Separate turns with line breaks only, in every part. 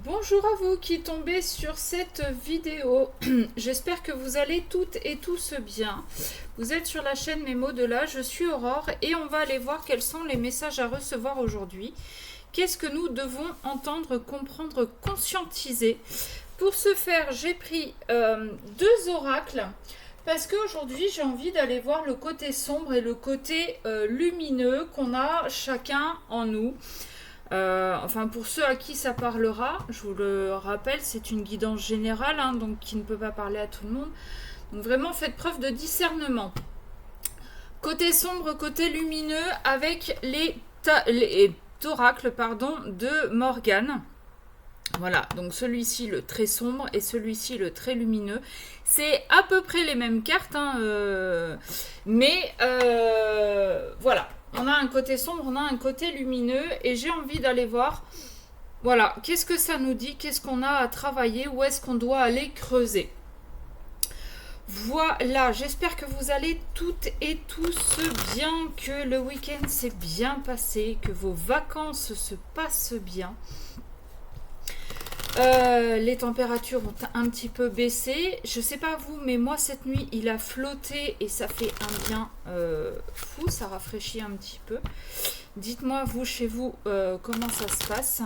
Bonjour à vous qui tombez sur cette vidéo. J'espère que vous allez toutes et tous bien. Vous êtes sur la chaîne Mes mots de là, je suis Aurore et on va aller voir quels sont les messages à recevoir aujourd'hui. Qu'est-ce que nous devons entendre, comprendre, conscientiser. Pour ce faire, j'ai pris deux oracles parce qu'aujourd'hui j'ai envie d'aller voir le côté sombre et le côté lumineux qu'on a chacun en nous. Enfin, pour ceux à qui ça parlera, je vous le rappelle, c'est une guidance générale, hein, donc qui ne peut pas parler à tout le monde. Donc vraiment, faites preuve de discernement. Côté sombre, côté lumineux, avec les oracles de Morgane. Voilà, donc celui-ci le très sombre et celui-ci le très lumineux. C'est à peu près les mêmes cartes, hein, mais voilà. On a un côté sombre, on a un côté lumineux et j'ai envie d'aller voir, voilà, qu'est-ce que ça nous dit, qu'est-ce qu'on a à travailler, où est-ce qu'on doit aller creuser. Voilà, j'espère que vous allez toutes et tous bien, que le week-end s'est bien passé, que vos vacances se passent bien. Les températures ont un petit peu baissé. Je sais pas vous, mais moi cette nuit il a flotté et ça fait un bien fou, ça rafraîchit un petit peu. Dites-moi vous chez vous comment ça se passe.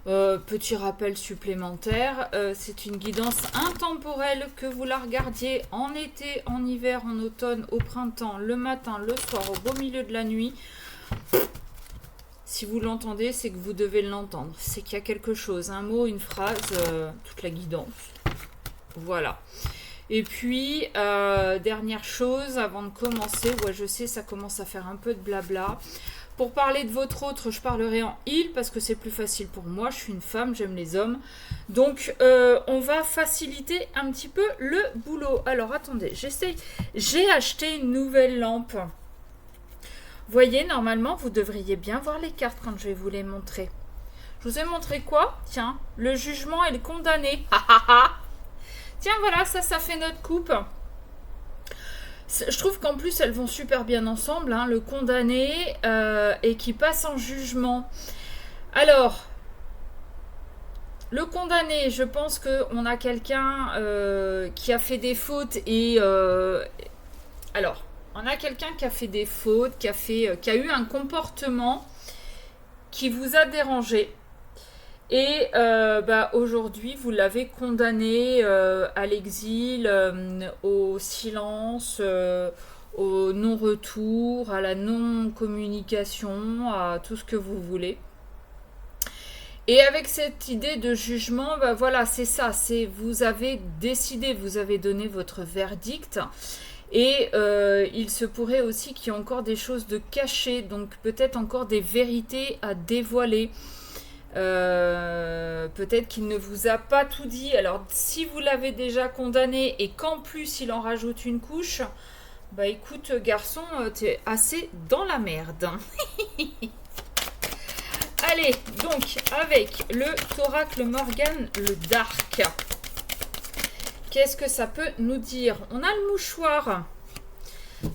Petit rappel supplémentaire, c'est une guidance intemporelle, que vous la regardiez en été, en hiver, en automne, au printemps, le matin, le soir, au beau milieu de la nuit. Si vous l'entendez, c'est que vous devez l'entendre. C'est qu'il y a quelque chose, un mot, une phrase, toute la guidance. Voilà. Et puis, dernière chose, avant de commencer, ouais, je sais, ça commence à faire un peu de blabla. Pour parler de votre autre, je parlerai en il, parce que c'est plus facile pour moi. Je suis une femme, j'aime les hommes. Donc, on va faciliter un petit peu le boulot. Alors, attendez, j'essaye. J'ai acheté une nouvelle lampe. Voyez, normalement, vous devriez bien voir les cartes quand je vais vous les montrer. Je vous ai montré quoi? Tiens, le jugement et le condamné. Tiens, voilà, ça fait notre coupe. Je trouve qu'en plus, elles vont super bien ensemble, hein, le condamné et qui passe en jugement. Alors, le condamné, je pense qu'on a quelqu'un qui a fait des fautes et... alors... On a quelqu'un qui a fait des fautes, qui a eu un comportement qui vous a dérangé. Et aujourd'hui, vous l'avez condamné à l'exil, au silence, au non-retour, à la non-communication, à tout ce que vous voulez. Et avec cette idée de jugement, voilà, c'est ça. Vous avez décidé, vous avez donné votre verdict. Et il se pourrait aussi qu'il y ait encore des choses de cachées, donc peut-être encore des vérités à dévoiler. Peut-être qu'il ne vous a pas tout dit. Alors si vous l'avez déjà condamné et qu'en plus il en rajoute une couche, bah écoute garçon, t'es assez dans la merde. Allez, donc avec le Oracle Morgane, le Dark. Qu'est-ce que ça peut nous dire? On a le mouchoir.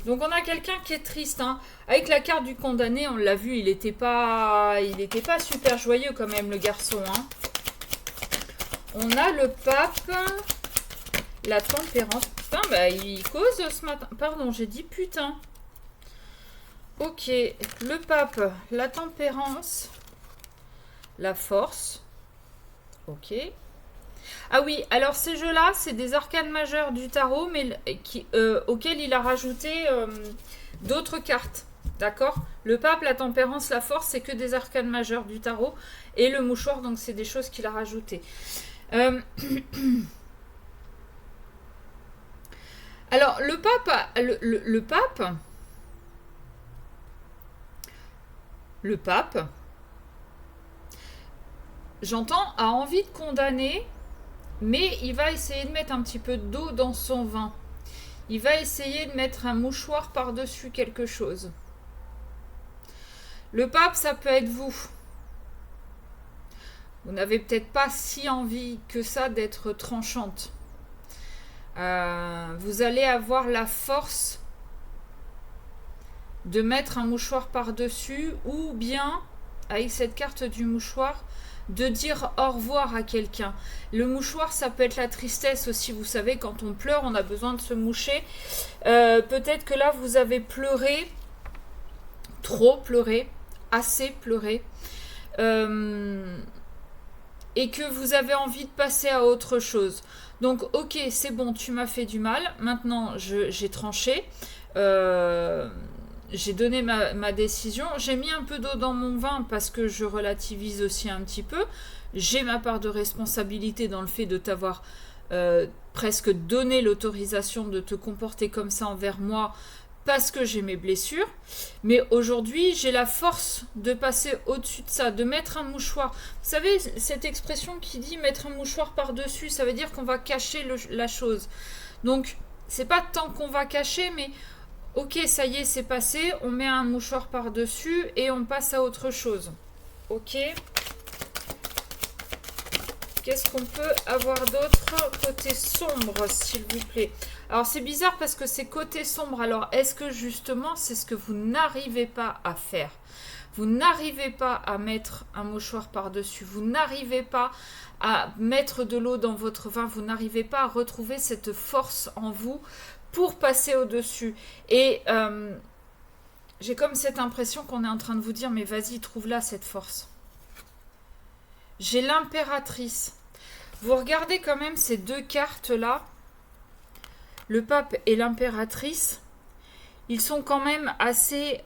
Donc on a quelqu'un qui est triste. Hein. Avec la carte du condamné, on l'a vu, il n'était pas super joyeux quand même, le garçon. Hein. On a le pape. La tempérance. Putain, il cause ce matin. Pardon, j'ai dit putain. Ok, le pape, la tempérance. La force. Ok. Ah oui, alors ces jeux-là, c'est des arcanes majeures du tarot, mais auxquels il a rajouté d'autres cartes. D'accord? Le pape, la tempérance, la force, c'est que des arcanes majeures du tarot. Et le mouchoir, donc c'est des choses qu'il a rajoutées. Alors, le pape, j'entends, a envie de condamner... Mais il va essayer de mettre un petit peu d'eau dans son vin. Il va essayer de mettre un mouchoir par-dessus quelque chose. Le pape, ça peut être vous. Vous n'avez peut-être pas si envie que ça d'être tranchante. Vous allez avoir la force de mettre un mouchoir par-dessus ou bien avec cette carte du mouchoir, de dire au revoir à quelqu'un. Le mouchoir, ça peut être la tristesse aussi. Vous savez, quand on pleure, on a besoin de se moucher. Peut-être que là, vous avez pleuré, trop pleuré, assez pleuré. Et que vous avez envie de passer à autre chose. Donc, ok, c'est bon, tu m'as fait du mal. Maintenant, j'ai tranché. J'ai donné ma décision. J'ai mis un peu d'eau dans mon vin parce que je relativise aussi un petit peu. J'ai ma part de responsabilité dans le fait de t'avoir presque donné l'autorisation de te comporter comme ça envers moi parce que j'ai mes blessures. Mais aujourd'hui, j'ai la force de passer au-dessus de ça, de mettre un mouchoir. Vous savez, cette expression qui dit mettre un mouchoir par-dessus, ça veut dire qu'on va cacher la chose. Donc, c'est pas tant qu'on va cacher, mais ok, ça y est, c'est passé, on met un mouchoir par-dessus et on passe à autre chose. Ok. Qu'est-ce qu'on peut avoir d'autre côté sombre, s'il vous plaît? Alors, c'est bizarre parce que c'est côté sombre. Alors, est-ce que justement, c'est ce que vous n'arrivez pas à faire? Vous n'arrivez pas à mettre un mouchoir par-dessus. Vous n'arrivez pas à mettre de l'eau dans votre vin. Vous n'arrivez pas à retrouver cette force en vous pour passer au-dessus. Et j'ai comme cette impression qu'on est en train de vous dire, mais vas-y, trouve-la cette force. J'ai l'impératrice. Vous regardez quand même ces deux cartes-là, le pape et l'impératrice, ils sont quand même assez...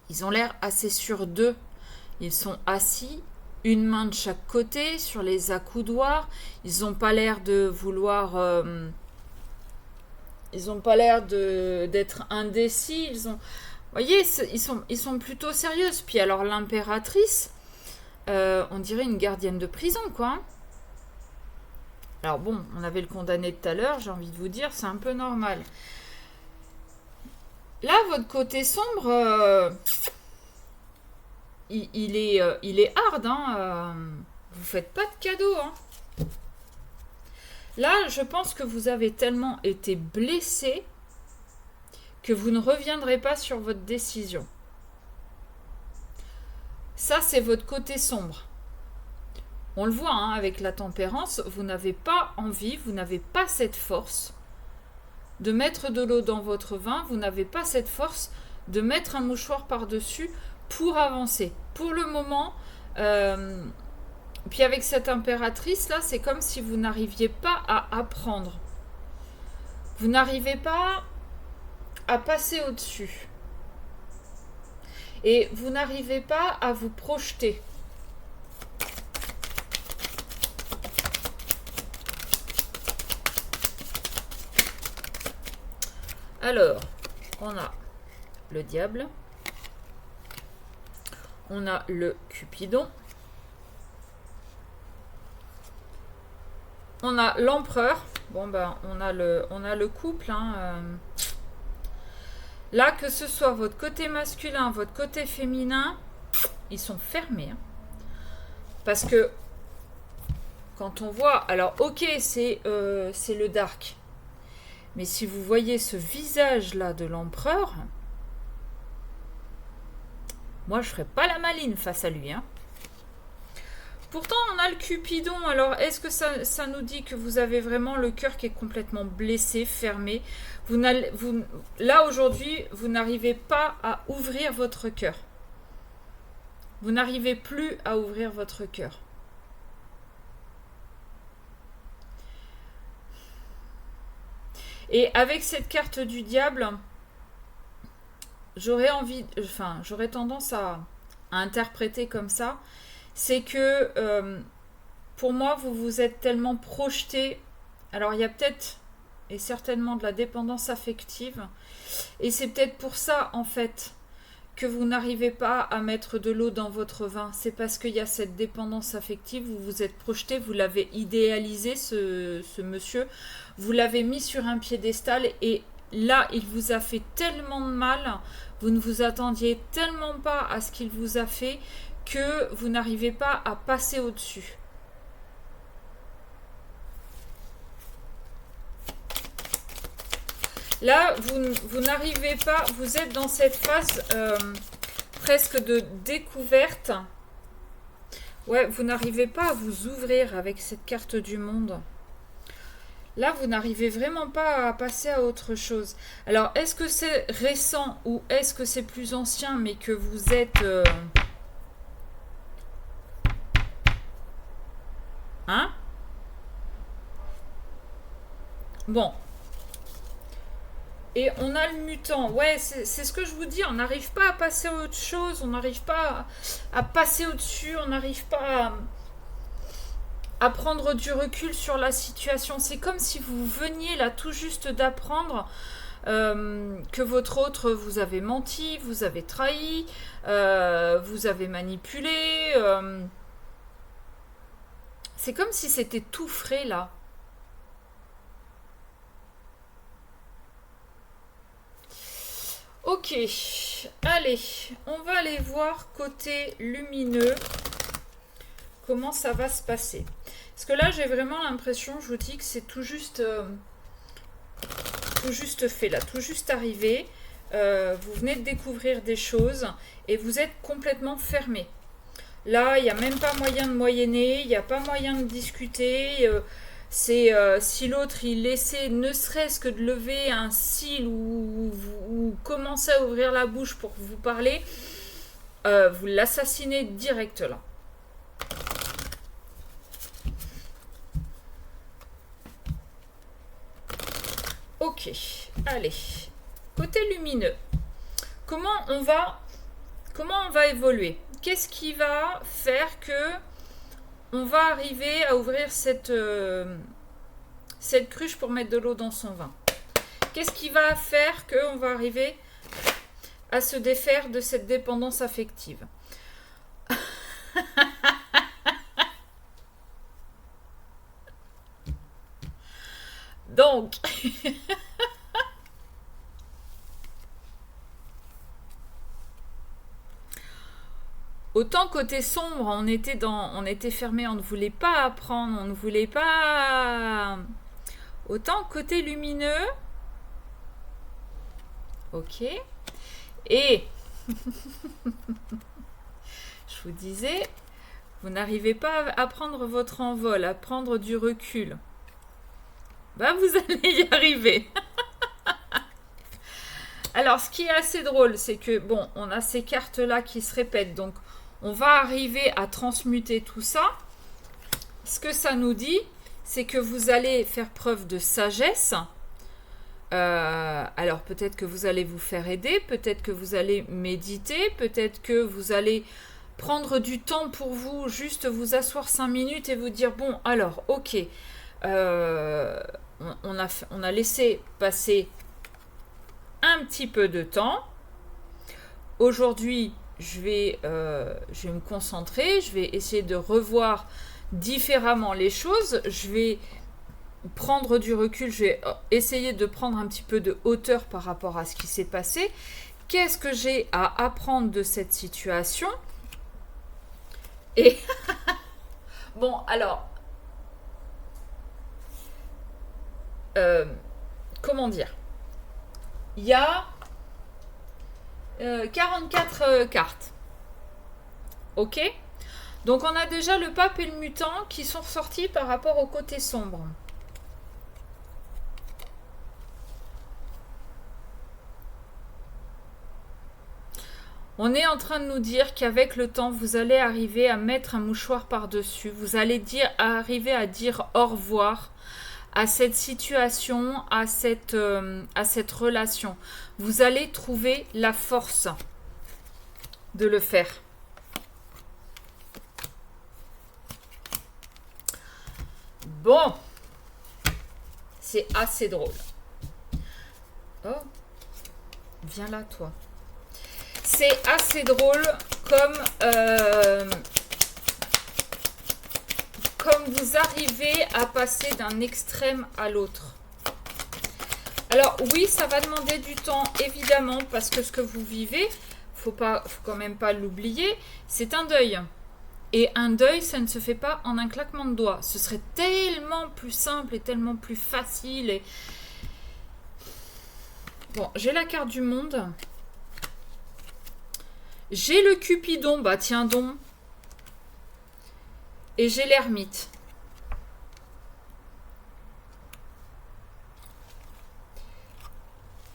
ils ont l'air assez sûrs d'eux. Ils sont assis, une main de chaque côté, sur les accoudoirs. Ils n'ont pas l'air de vouloir... ils n'ont pas l'air d'être indécis. Vous voyez, ils sont plutôt sérieuses. Puis alors l'impératrice, on dirait une gardienne de prison, quoi. Alors bon, on avait le condamné tout à l'heure, j'ai envie de vous dire, c'est un peu normal. Là, votre côté sombre, il est hard, hein. Vous faites pas de cadeaux, hein. Là, je pense que vous avez tellement été blessé que vous ne reviendrez pas sur votre décision. Ça, c'est votre côté sombre. On le voit, hein, avec la tempérance, vous n'avez pas envie, vous n'avez pas cette force de mettre de l'eau dans votre vin, vous n'avez pas cette force de mettre un mouchoir par-dessus pour avancer. Pour le moment, puis avec cette impératrice, là, c'est comme si vous n'arriviez pas à apprendre. Vous n'arrivez pas à passer au-dessus. Et vous n'arrivez pas à vous projeter. Alors, on a le diable. On a le Cupidon. On a l'empereur. Bon, ben, on a le couple, hein. Là, que ce soit votre côté masculin, votre côté féminin, ils sont fermés. Hein. Parce que, quand on voit... Alors, ok, c'est le dark. Mais si vous voyez ce visage-là de l'empereur, moi, je ne ferais pas la maline face à lui. Hein. Pourtant, on a le Cupidon. Alors, est-ce que ça nous dit que vous avez vraiment le cœur qui est complètement blessé, fermé? Là, aujourd'hui, vous n'arrivez pas à ouvrir votre cœur. Vous n'arrivez plus à ouvrir votre cœur. Et avec cette carte du diable, j'aurais tendance à interpréter comme ça. C'est que pour moi, vous vous êtes tellement projeté. Alors, il y a peut-être et certainement de la dépendance affective. Et c'est peut-être pour ça, en fait, que vous n'arrivez pas à mettre de l'eau dans votre vin. C'est parce qu'il y a cette dépendance affective. Vous vous êtes projeté, vous l'avez idéalisé, ce monsieur. Vous l'avez mis sur un piédestal et là, il vous a fait tellement de mal. Vous ne vous attendiez tellement pas à ce qu'il vous a fait que vous n'arrivez pas à passer au-dessus. Là, vous n'arrivez pas, vous êtes dans cette phase presque de découverte. Ouais, vous n'arrivez pas à vous ouvrir avec cette carte du monde. Là, vous n'arrivez vraiment pas à passer à autre chose. Alors, est-ce que c'est récent ou est-ce que c'est plus ancien, mais que vous êtes... Hein? Bon. Et on a le mutant. Ouais, c'est ce que je vous dis. On n'arrive pas à passer à autre chose. On n'arrive pas à passer au-dessus. On n'arrive pas à prendre du recul sur la situation. C'est comme si vous veniez là tout juste d'apprendre que votre autre vous avez menti, vous avez trahi, vous avez manipulé. C'est comme si c'était tout frais là. Ok, allez, on va aller voir côté lumineux comment ça va se passer. Parce que là, j'ai vraiment l'impression, je vous dis que c'est tout juste fait, là, tout juste arrivé. Vous venez de découvrir des choses et vous êtes complètement fermé. Là, il n'y a même pas moyen de moyenner, il n'y a pas moyen de discuter. Si l'autre il essaie ne serait-ce que de lever un cil ou commencer à ouvrir la bouche pour vous parler, vous l'assassinez direct là. Ok, allez. Côté lumineux, comment on va évoluer? Qu'est-ce qui va faire que on va arriver à ouvrir cette cruche pour mettre de l'eau dans son vin? Qu'est-ce qui va faire qu'on va arriver à se défaire de cette dépendance affective? Donc, autant côté sombre, on était fermé, on ne voulait pas apprendre, on ne voulait pas. Autant côté lumineux, ok. Et je vous disais, vous n'arrivez pas à prendre votre envol, à prendre du recul. Bah, vous allez y arriver. Alors, ce qui est assez drôle, c'est que, bon, on a ces cartes-là qui se répètent. Donc, on va arriver à transmuter tout ça. Ce que ça nous dit, c'est que vous allez faire preuve de sagesse. Alors, peut-être que vous allez vous faire aider. Peut-être que vous allez méditer. Peut-être que vous allez prendre du temps pour vous, juste vous asseoir 5 minutes et vous dire, bon, alors, ok, on a laissé passer un petit peu de temps. Aujourd'hui, je vais me concentrer, je vais essayer de revoir différemment les choses, je vais prendre du recul, je vais essayer de prendre un petit peu de hauteur par rapport à ce qui s'est passé. Qu'est-ce que j'ai à apprendre de cette situation? Et bon, alors, comment dire? Il y a 44 cartes. Ok? Donc on a déjà le pape et le mutant qui sont ressortis par rapport au côté sombre. On est en train de nous dire qu'avec le temps, vous allez arriver à mettre un mouchoir par-dessus. Vous allez arriver à dire au revoir à cette situation, à cette relation. Vous allez trouver la force de le faire. Bon, c'est assez drôle. Oh, viens là, toi. C'est assez drôle comme vous arrivez à passer d'un extrême à l'autre. Alors oui, ça va demander du temps, évidemment, parce que ce que vous vivez, faut quand même pas l'oublier, c'est un deuil. Et un deuil, ça ne se fait pas en un claquement de doigts. Ce serait tellement plus simple et tellement plus facile. Et... Bon, j'ai la carte du monde. J'ai le Cupidon, bah tiens donc. Et j'ai l'ermite.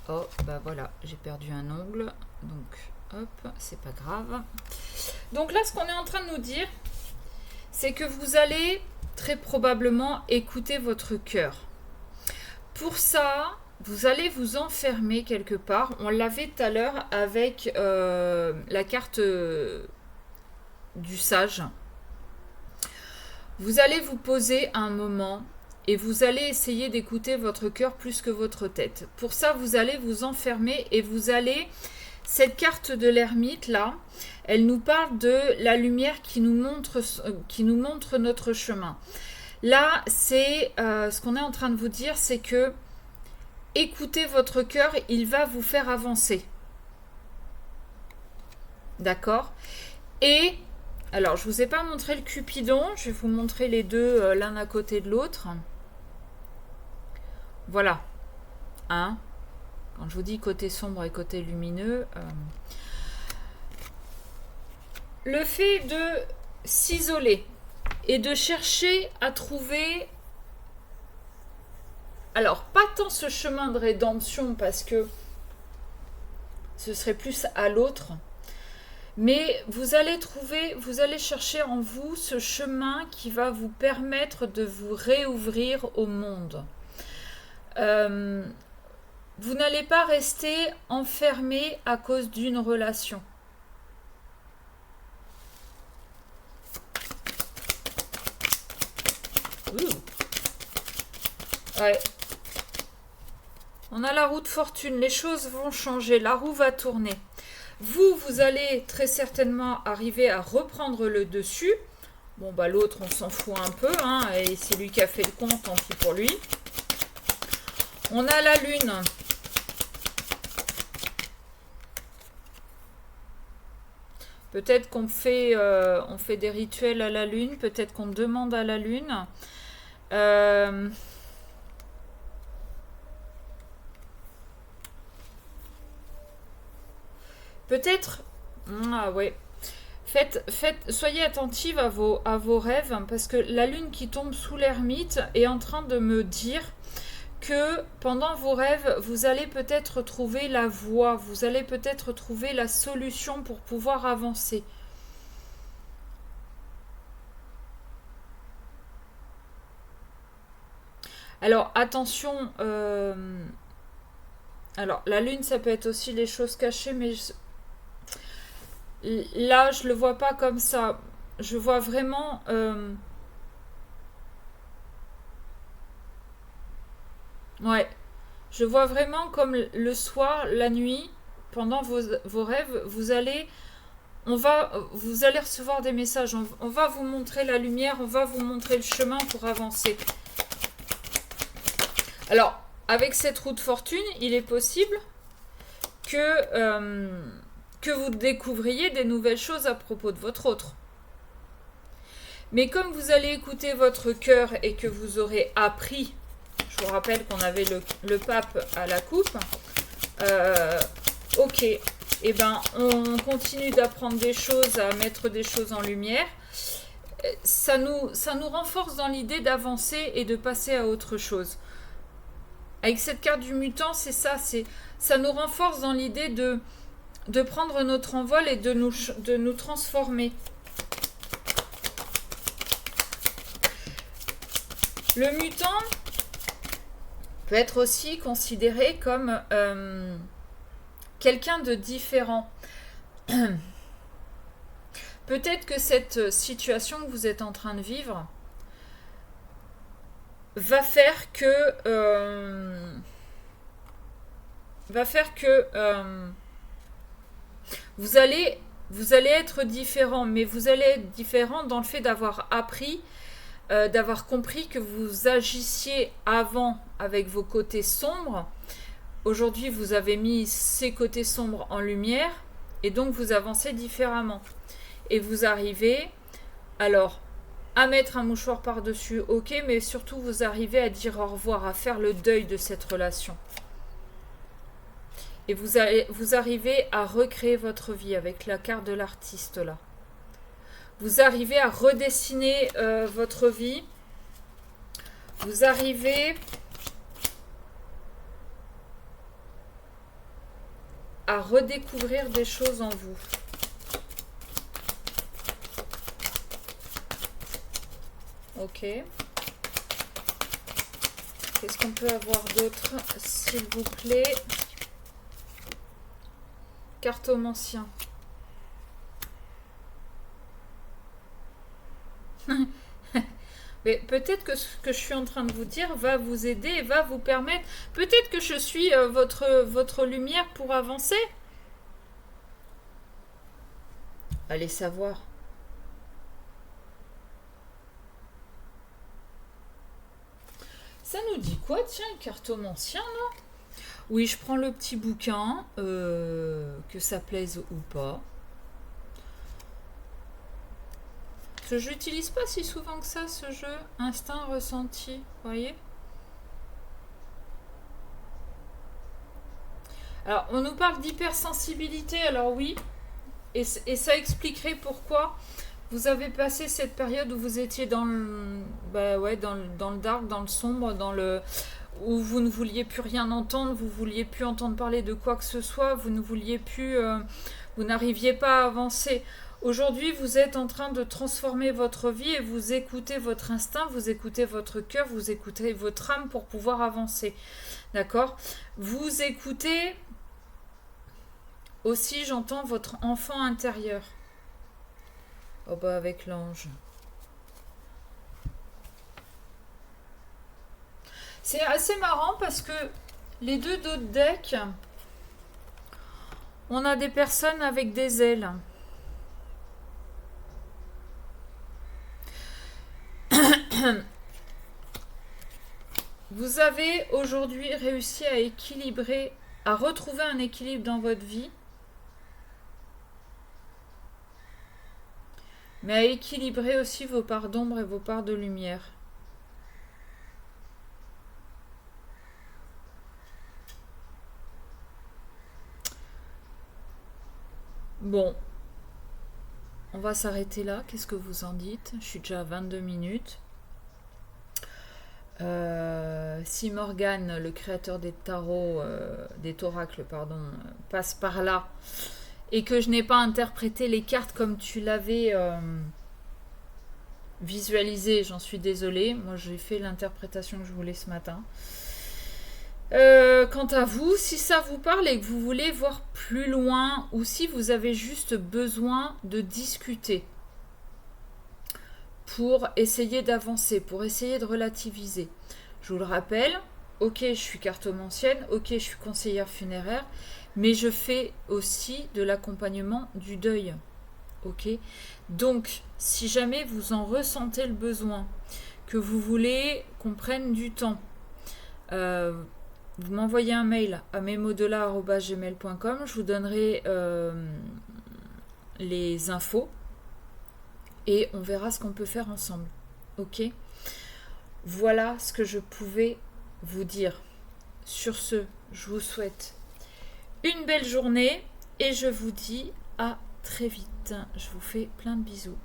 Oh, bah voilà, j'ai perdu un ongle. Donc, hop, c'est pas grave. Donc là, ce qu'on est en train de nous dire, c'est que vous allez très probablement écouter votre cœur. Pour ça, vous allez vous enfermer quelque part. On l'avait tout à l'heure avec la carte du sage. Vous allez vous poser un moment et vous allez essayer d'écouter votre cœur plus que votre tête. Pour ça, vous allez vous enfermer et vous allez... Cette carte de l'ermite, là, elle nous parle de la lumière qui nous montre notre chemin. Là, c'est ce qu'on est en train de vous dire, c'est que écoutez votre cœur, il va vous faire avancer. D'accord? Et, alors, je ne vous ai pas montré le Cupidon, je vais vous montrer les deux l'un à côté de l'autre. Voilà. Hein? Quand je vous dis côté sombre et côté lumineux, le fait de s'isoler et de chercher à trouver, alors pas tant ce chemin de rédemption parce que ce serait plus à l'autre, mais vous allez trouver, vous allez chercher en vous ce chemin qui va vous permettre de vous réouvrir au monde. Vous n'allez pas rester enfermé à cause d'une relation. Ouais. On a la roue de fortune. Les choses vont changer. La roue va tourner. Vous allez très certainement arriver à reprendre le dessus. Bon, bah l'autre, on s'en fout un peu. Hein, et c'est lui qui a fait le compte, tant pis pour lui. On a la lune. Peut-être qu'on fait, on fait des rituels à la lune. Peut-être qu'on demande à la lune. Peut-être... Ah ouais. Soyez attentive à vos rêves. Parce que la lune qui tombe sous l'ermite est en train de me dire... que pendant vos rêves, vous allez peut-être trouver la voie, vous allez peut-être trouver la solution pour pouvoir avancer. Alors, attention, alors la lune, ça peut être aussi les choses cachées, mais là, je le vois pas comme ça. Je vois vraiment... Ouais, je vois vraiment comme le soir, la nuit, pendant vos rêves, vous allez recevoir des messages. On va vous montrer la lumière, on va vous montrer le chemin pour avancer. Alors, avec cette roue de fortune, il est possible que vous découvriez des nouvelles choses à propos de votre autre. Mais comme vous allez écouter votre cœur et que vous aurez appris... Je vous rappelle qu'on avait le pape à la coupe. Ok, eh ben, on continue d'apprendre des choses, à mettre des choses en lumière. Ça nous renforce dans l'idée d'avancer et de passer à autre chose. Avec cette carte du mutant, c'est ça. Ça nous renforce dans l'idée de prendre notre envol et de nous transformer. Le mutant... peut être aussi considéré comme quelqu'un de différent. Peut-être que cette situation que vous êtes en train de vivre va faire que vous allez être différent, mais vous allez être différent dans le fait d'avoir appris, d'avoir compris que vous agissiez avant avec vos côtés sombres. Aujourd'hui, vous avez mis ces côtés sombres en lumière et donc vous avancez différemment. Et vous arrivez, alors, à mettre un mouchoir par-dessus, ok, mais surtout vous arrivez à dire au revoir, à faire le deuil de cette relation. Et vous arrivez à recréer votre vie avec la carte de l'artiste là. Vous arrivez à redessiner votre vie. Vous arrivez à redécouvrir des choses en vous. Ok. Qu'est-ce qu'on peut avoir d'autre, s'il vous plaît? Cartomancien. Mais peut-être que ce que je suis en train de vous dire va vous aider et va vous permettre... Peut-être que je suis votre lumière pour avancer. Allez savoir. Ça nous dit quoi? Tiens, cartomancien, là. Oui, je prends le petit bouquin, que ça plaise ou pas. Je n'utilise pas si souvent que ça, ce jeu. Instinct, ressenti, vous voyez? Alors, on nous parle d'hypersensibilité, alors oui. Et ça expliquerait pourquoi vous avez passé cette période où vous étiez dans le, dans le dark, dans le sombre, où vous ne vouliez plus rien entendre, vous ne vouliez plus entendre parler de quoi que ce soit, vous ne vouliez plus, vous n'arriviez pas à avancer. Aujourd'hui, vous êtes en train de transformer votre vie et vous écoutez votre instinct, vous écoutez votre cœur, vous écoutez votre âme pour pouvoir avancer. D'accord? Vous écoutez aussi, j'entends votre enfant intérieur. Oh bah avec l'ange. C'est assez marrant parce que les deux d'autres decks, on a des personnes avec des ailes. Vous avez aujourd'hui réussi à équilibrer, à retrouver un équilibre dans votre vie, mais à équilibrer aussi vos parts d'ombre et vos parts de lumière. Bon, on va s'arrêter là. Qu'est-ce que vous en dites? Je suis déjà à 22 minutes. Si Morgane, le créateur des tarots, des oracles, pardon, passe par là, et que je n'ai pas interprété les cartes comme tu l'avais visualisé, j'en suis désolée. Moi, j'ai fait l'interprétation que je voulais ce matin. Quant à vous, si ça vous parle et que vous voulez voir plus loin, ou si vous avez juste besoin de discuter pour essayer d'avancer, pour essayer de relativiser. Je vous le rappelle, ok, je suis cartomancienne, ok, je suis conseillère funéraire, mais je fais aussi de l'accompagnement du deuil. Ok? Donc, si jamais vous en ressentez le besoin, que vous voulez qu'on prenne du temps, vous m'envoyez un mail à memodelà@gmail.com, je vous donnerai les infos et on verra ce qu'on peut faire ensemble. Ok? Voilà ce que je pouvais vous dire. Sur ce, je vous souhaite une belle journée et je vous dis à très vite. Je vous fais plein de bisous.